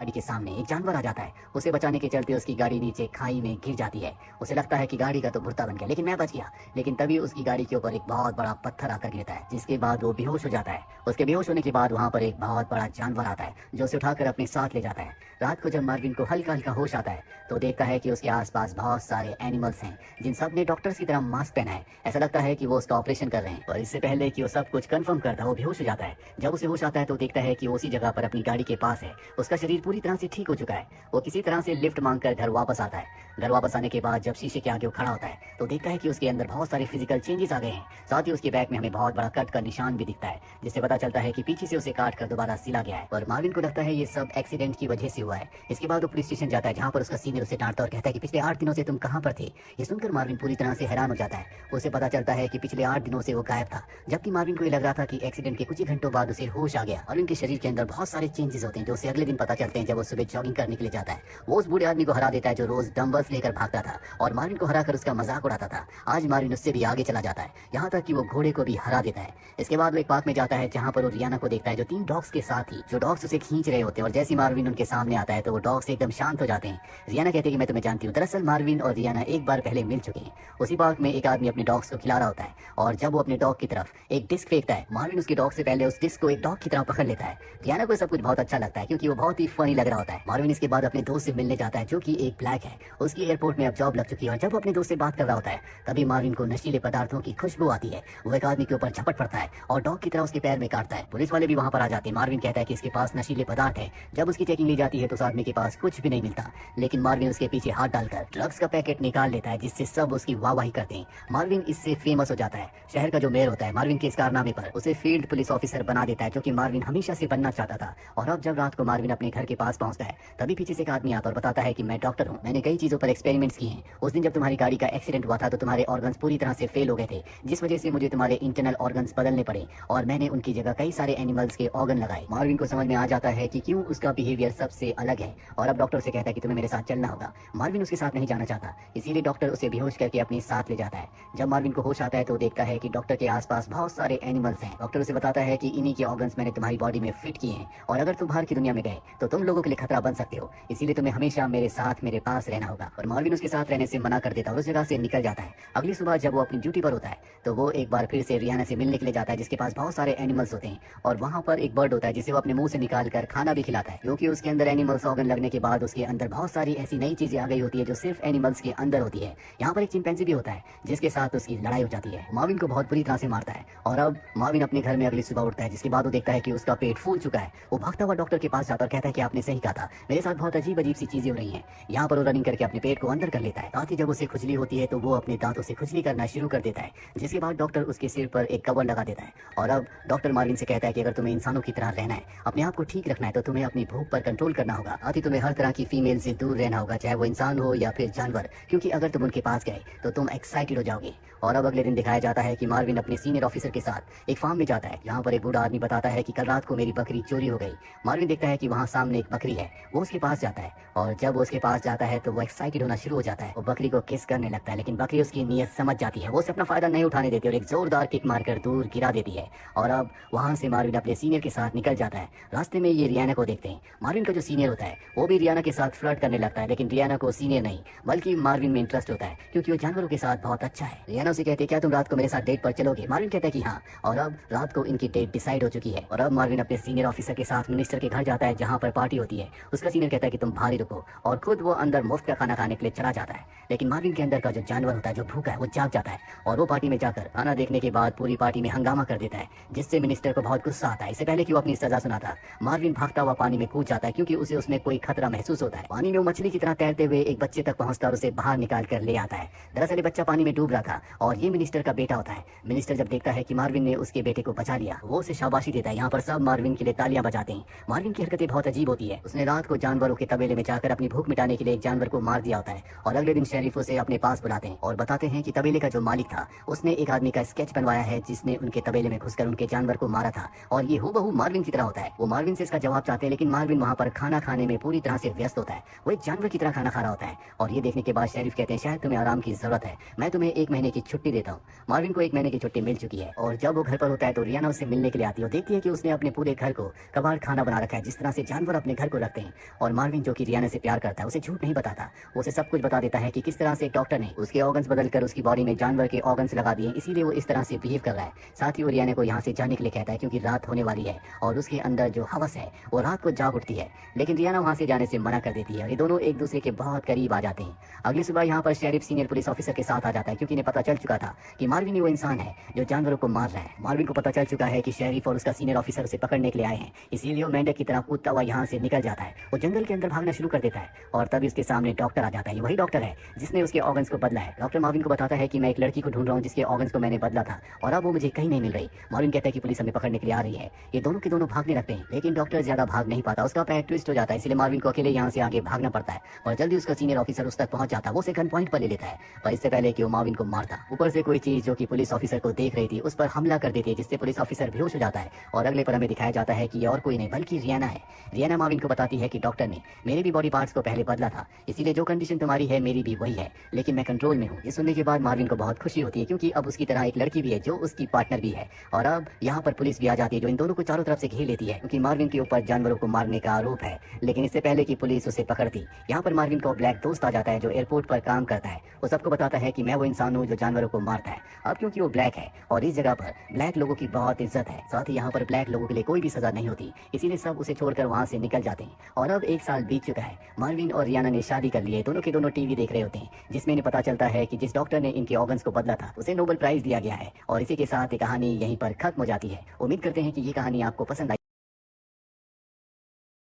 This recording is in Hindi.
गाड़ी के सामने एक जानवर आ जाता है। उसे बचाने के चलते उसकी गाड़ी नीचे खाई में गिर जाती है। उसे लगता है कि गाड़ी का तो भुर्ता बन गया, लेकिन मैं बच गया। लेकिन तभी उसकी गाड़ी के ऊपर एक बहुत बड़ा पत्थर आकर गिरता है, जिसके बाद वो बेहोश हो जाता है। उसके बेहोश होने के बाद वहाँ पर एक बहुत बड़ा जानवर आता है जो उसे उठाकर अपने साथ ले जाता है। रात को जब मार्विन को हल्का हल्का होश आता है तो देखता है कि उसके आसपास बहुत सारे एनिमल्स हैं जिन सब ने डॉक्टर्स की तरह मास्क पहना है। ऐसा लगता है कि वो उसका ऑपरेशन कर रहे हैं, और इससे पहले कि वो सब कुछ कंफर्म करता है वो बेहोश हो जाता है। जब उसे होश आता है तो देखता है कि वो उसी जगह पर अपनी गाड़ी के पास है। उसका शरीर पूरी तरह से ठीक हो चुका है। वो किसी तरह से लिफ्ट मांगकर घर वापस आता है। घर वापस आने के बाद जब शीशे के आगे वो खड़ा होता है तो देखता है कि उसके अंदर बहुत सारे फिजिकल चेंजेस आ गए हैं। साथ ही उसके बैक में हमें बहुत बड़ा कट का निशान भी दिखता है, जिससे पता चलता है कि पीछे से उसे काट कर दोबारा सिला गया है। और मार्विन को लगता है ये सब एक्सीडेंट की वजह से हुआ है। इसके बाद वो पुलिस स्टेशन जाता है, जहाँ पर उसका सीनियर उसे डांटता और कहता है कि पिछले 8 दिनों से तुम कहाँ पर थे। ये सुनकर मार्विन पूरी तरह से हैरान हो जाता है। उसे पता चलता है कि पिछले 8 दिनों से वो गायब था, जबकि मार्विन को ये लग रहा था कि एक्सीडेंट के कुछ ही घंटों बाद उसे होश आ गया। और उनके शरीर के अंदर बहुत सारे चेंजेस होते हैं जो उसे अगले दिन पता चलते हैं जब वो सुबह जॉगिंग करने के लिए जाता है। वो उस बूढ़े आदमी को हरा देता है जो रोज डंबल्स लेकर भागता था और मार्विन को हराकर उसका मजाक उड़ाता था। आज मार्विन उससे भी आगे चला जाता है, यहाँ तक कि वो घोड़े को भी हरा देता है। इसके बाद वो एक पार्क में जाता है जहाँ पर वो रियाना को देखता है जो 3 डॉग्स के साथ ही जो डॉग्स उसे खींच रहे होते हैं। और जैसे मार्विन उनके सामने आता है तो वो डॉग्स एकदम शांत हो जाते हैं। रियाना कहते हैं कि मैं तुम्हें जानती हूँ। दरअसल मार्विन और रियाना एक बार पहले मिल चुके हैं। उसी पार्क में एक आदमी अपने डॉग्स को खिला रहा होता है, और जब वो अपने डॉग की तरफ एक डिस्क फेंकता है, मार्विन उसके डॉग से पहले उस डिस्क को एक डॉग की तरह पकड़ लेता है। रियाना को सब कुछ बहुत अच्छा लगता है क्योंकि वो बहुत ही फनी लग रहा होता है। मार्विन इसके बाद अपने दोस्त से मिलने जाता है जो कि एक ब्लैक है। उसकी एयरपोर्ट में अब जॉब लग चुकी है, और जब वो अपने दोस्त से बात कर रहा होता है तभी मार्विन को नशीले पदार्थों की खुशबू आती है। वो एक आदमी के ऊपर झपट पड़ता है और डॉग की तरह उसके पैर में काटता है। पुलिस वाले भी वहाँ पर आ जाते हैं। मार्विन कहता है कि इसके पास नशीले पदार्थ है। जब उसकी चेकिंग ली जाती है तो उस आदमी के पास कुछ भी नहीं मिलता, लेकिन मार्विन उसके पीछे हाथ डालकर ड्रग्स का पैकेट निकाल लेता है, जिससे सब उसकी वाहवाही करते हैं। मार्विन इससे फेमस हो जाता है। शहर का जो मेयर होता है मार्विन के इस कारनामे पर उसे फील्ड पुलिस ऑफिसर बना देता है, जो कि मार्विन हमेशा से बनना चाहता था। और अब जब रात को मार्विन अपने घर के पास पहुंचता है तभी पीछे से एक आदमी आता और बताता है कि मैं डॉक्टर हूँ, मैंने कई चीजों पर एक्सपेरिमेंट्स किए हैं। उस दिन जब तुम्हारी गाड़ी का एक्सीडेंट हुआ था तो तुम्हारे ऑर्गन्स पूरी तरह से फेल हो गए थे, जिस वजह से मुझे तुम्हारे इंटरनल ऑर्गन्स बदलने पड़े, और मैंने उनकी जगह कई सारे एनिमल्स के ऑर्गन लगाए। मार्विन को समझ में आ जाता है कि क्यों उसका बिहेवियर सबसे अलग है, और अब डॉक्टर से कहता है कि तुम्हें मेरे साथ चलना होगा। मार्विन उसके साथ नहीं जाना चाहता, इसीलिए डॉक्टर उसे बेहोश करके अपने साथ ले जाता है। जब मार्विन को होश आता है तो देखता है कि डॉक्टर के आसपास बहुत सारे एनिमल्स हैं। डॉक्टर उसे बताता है कि इन्हीं के ऑर्गन्स मैंने तुम्हारी बॉडी में फिट किए हैं, और अगर तुम बाहर की दुनिया में गए तो तुम लोगों के लिए खतरा बन सकते हो, इसीलिए तुम्हें हमेशा मेरे साथ मेरे पास रहना होगा। और मार्विन उसके साथ रहने से मना कर देता है और उस जगह से निकल जाता है। अगली सुबह जब वो अपनी ड्यूटी पर होता है तो वो एक बार फिर से रियाना से मिलने के लिए जाता है, जिसके पास बहुत सारे एनिमल्स होते हैं, और वहाँ पर एक बर्ड होता है जिसे वो अपने मुंह से निकाल कर खाना भी खिलाता है, क्योंकि उसके अंदर एनिमल्स ऑर्गन लगने के बाद उसके अंदर बहुत सारी ऐसी नई चीजें आ गई होती है जो सिर्फ एनिमल्स के अंदर होती है। यहाँ पर एक चिंपैंजी भी होता है जिसके साथ उसकी लड़ाई हो जाती है। मार्विन को बहुत बुरी तरह से मारता है, और अब मार्विन अपने घर में अगली सुबह उठता है, जिसके बाद वो देखता है कि उसका पेट फूल चुका है। वो भागता हुआ डॉक्टर के पास जाता और कहता है कि आपने सही कहा था, मेरे साथ बहुत अजीब अजीब सी चीजें हो रही हैं। यहाँ पर वो रनिंग करके अपने पेट को अंदर कर लेता है। साथ ही जब उसे खुजली होती है तो वो अपने दांतों से खुजली करना शुरू कर देता है, जिसके बाद डॉक्टर उसके सिर पर एक कवर लगा देता है। और अब डॉक्टर मार्विन से कहता है कि अगर तुम्हें इंसानों की तरह रहना है, अपने आप को ठीक रखना है, तो तुम्हें अपनी भूख पर कंट्रोल करना होगा। साथ ही तुम्हें हर तरह की फीमेल से दूर रहना होगा, चाहे वो इंसान हो या फिर जानवर, क्योंकि अगर तुम उनके पास गए तो तुम एक्साइटेड हो जाओगे। और अब अगले दिन दिखाया जाता है कि मार्विन अपने सीनियर ऑफिसर के साथ एक फार्म में जाता है, जहाँ पर एक बूढ़ा आदमी बताता है कि कल रात को मेरी बकरी चोरी हो गई। मार्विन देखता है कि वहाँ सामने एक बकरी है। वो उसके पास जाता है, और जब वो उसके पास जाता है तो वो एक्साइटेड होना शुरू हो जाता है। वो बकरी को किस करने लगता है, लेकिन बकरी उसकी नीयत समझ जाती है। वो उसे अपना फायदा नहीं उठाने देती और एक जोरदार किक मारकर दूर गिरा देती है। और अब वहाँ से मार्विन अपने सीनियर के साथ निकल जाता है। रास्ते में ये रियाना को देखते हैं। मार्विन का जो सीनियर होता है वो भी रियाना के साथ फ्लर्ट करने लगता है, लेकिन रियाना को सीनियर नहीं बल्कि मार्विन में इंटरेस्ट होता है, क्योंकि वो जानवरों के साथ बहुत अच्छा है। रियाना उसे कहती है क्या तुम रात को मेरे साथ डेट पर चलोगे? मार्विन कहता है कि हाँ। और अब रात को इनकी डेट डिसाइड हो चुकी है, और अब मार्विन अपने सीनियर ऑफिसर के साथ मिनिस्टर के घर जाता है जहाँ पर पार्टी होती है। उसका सीनियर कहता है कि तुम बाहर ही रुको, और खुद वो अंदर मुफ्त का खाना खाने के लिए चला जाता है। लेकिन मार्विन के अंदर का जो जानवर होता है, जो भूखा है, वो जाग जाता है, और वो पार्टी में जाकर खाना देखने के बाद पूरी पार्टी में हंगामा कर देता है, जिससे मिनिस्टर को बहुत गुस्सा आता है। इससे पहले कि वो अपनी सजा सुनाता, मार्विन भागता हुआ पानी में कूद जाता है, क्योंकि उसे उसमें कोई खतरा महसूस होता है। पानी में वो मछली की तरह तैरते हुए एक बच्चे तक पहुंचता और उसे बाहर निकाल कर ले आता है। दरअसल ये बच्चा पानी में डूब रहा था, और ये मिनिस्टर का बेटा होता है। मिनिस्टर जब देखता है कि मार्विन ने उसके बेटे को बचा लिया, वो उसे शाबाशी देता है। यहाँ पर सब मार्विन के लिए तालियां बजाते हैं। मार्विन की हरकतें बहुत अजीब होती है। उसने रात को जानवरों के तबेले में जाकर अपनी भूख मिटाने के लिए एक जानवर को मार दिया होता है, और अगले दिन शेरिफ उसे अपने पास बुलाते हैं और बताते हैं कि तबेले का जो मालिक था उसने एक आदमी का स्केच बनवाया है जिसने उनके तबेले में घुसकर उनके जानवर को मारा था, और ये हूबहू मार्विन की तरह होता है। वो मार्विन से इसका जवाब चाहते हैं, लेकिन मार्विन वहाँ पर खाना खाने में पूरी तरह से व्यस्त होता है। वो एक जानवर की तरह खाना खा रहा होता है, और ये देखने के बाद शेरिफ कहते हैं शायद तुम्हें आराम की जरूरत है, मैं तुम्हें 1 महीने की छुट्टी देता हूँ। मार्विन को 1 महीने की छुट्टी मिल चुकी है, और जब वो घर पर होता है तो रियाना उससे मिलने के लिए आती है। देखती है कि उसने अपने पूरे घर को कबाड़ खाना बना रखा है, जिस तरह से जानवर अपने अपने घर को रखते हैं और मार्विन जो कि रियाना से प्यार करता है उसे झूठ नहीं बताता, वो उसे सब कुछ बता देता है कि किस तरह से एक डॉक्टर ने उसके ऑर्गन्स बदलकर उसकी बॉडी में जानवर के ऑर्गन्स लगा दिए, इसीलिए वो इस तरह से बिहेव कर रहा है। साथ ही वो रियाना को यहाँ से जाने के लिए कहता है क्योंकि रात होने वाली है और उसके अंदर जो हवस है वो रात को जाग उठती है, लेकिन रियाना वहाँ से जाने से मना कर देती है और ये दोनों एक दूसरे के बहुत करीब आ जाते हैं। अगली सुबह यहाँ पर शेरिफ सीनियर पुलिस ऑफिसर के साथ आ जाता है क्योंकि इन्हें पता चल चुका था कि मार्विन ही वो इंसान है जो जानवरों को मार रहा है। मार्विन को पता चल चुका है कि शेरिफ और उसका सीनियर ऑफिसर उसे पकड़ने के लिए आए हैं, इसीलिए वो मेंढक की तरह कूदता हुआ यहाँ से निकल जाता है। वो जंगल के अंदर भागना शुरू कर देता है और तभी उसके सामने डॉक्टर आ जाता है। वही डॉक्टर है जिसने उसके ऑर्गन्स को बदला है। डॉक्टर मार्विन को बताता है कि मैं एक लड़की को ढूंढ रहा हूँ जिसके ऑर्गन्स को मैंने बदला था और अब वो मुझे कहीं नहीं मिल रही। मार्विन कहता है कि पुलिस हमें पकड़ने के लिए आ रही है। ये दोनों के दोनों भागने लगते हैं, लेकिन डॉक्टर ज्यादा भाग नहीं पाता, उसका पैर ट्विस्ट हो जाता है, इसलिए मार्विन को अकेले यहाँ से आगे भागना पड़ता है और जल्दी उसका सीनियर ऑफिसर उस तक पहुंच जाता है। वो उसे गन पॉइंट पर ले लेता है और इससे पहले कि वो मार्विन को मारता, ऊपर से कोई चीज जो कि पुलिस ऑफिसर को देख रही थी उस पर हमला कर देती है, जिससे पुलिस ऑफिसर बेहोश हो जाता है। और अगले पर हमें दिखाया जाता है कि ये और कोई नहीं बल्कि रियाना है। रियाना मार्विन को बताती है कि डॉक्टर ने मेरे भी बॉडी पार्ट्स को पहले बदला था, इसीलिए जो कंडीशन तुम्हारी है मेरी भी वही है, लेकिन मैं कंट्रोल में हूँ। ये सुनने के बाद मार्विन को बहुत खुशी होती है क्योंकि अब उसकी तरह एक लड़की भी है जो उसकी पार्टनर भी है। और अब यहाँ पर पुलिस भी आ जाती है जो इन दोनों को चारों तरफ से घेर लेती है क्योंकि मार्विन के ऊपर जानवरों को मारने का आरोप है। लेकिन इससे पहले कि पुलिस उसे पकड़ती, यहाँ पर मार्विन को ब्लैक दोस्त आ जाता है जो एयरपोर्ट पर काम करता है। वो सबको बताता है कि मैं वो इंसान हूँ जो जानवरों को मारता है। अब क्योंकि वो ब्लैक है और इस जगह पर ब्लैक लोगों की बहुत इज्जत है, साथ ही यहाँ पर ब्लैक लोगों के लिए कोई भी सजा नहीं होती, इसीलिए सब उसे छोड़कर वहाँ से निकल जाते हैं। और अब 1 साल बीत चुका है, मार्विन और रियाना ने शादी कर ली है। दोनों के दोनों टीवी देख रहे होते हैं जिसमें इन्हें पता चलता है कि जिस डॉक्टर ने इनके ऑर्गन्स को बदला था उसे नोबेल प्राइज दिया गया है। और इसी के साथ ये कहानी यहीं पर खत्म हो जाती है। उम्मीद करते हैं कि ये कहानी आपको पसंद आई।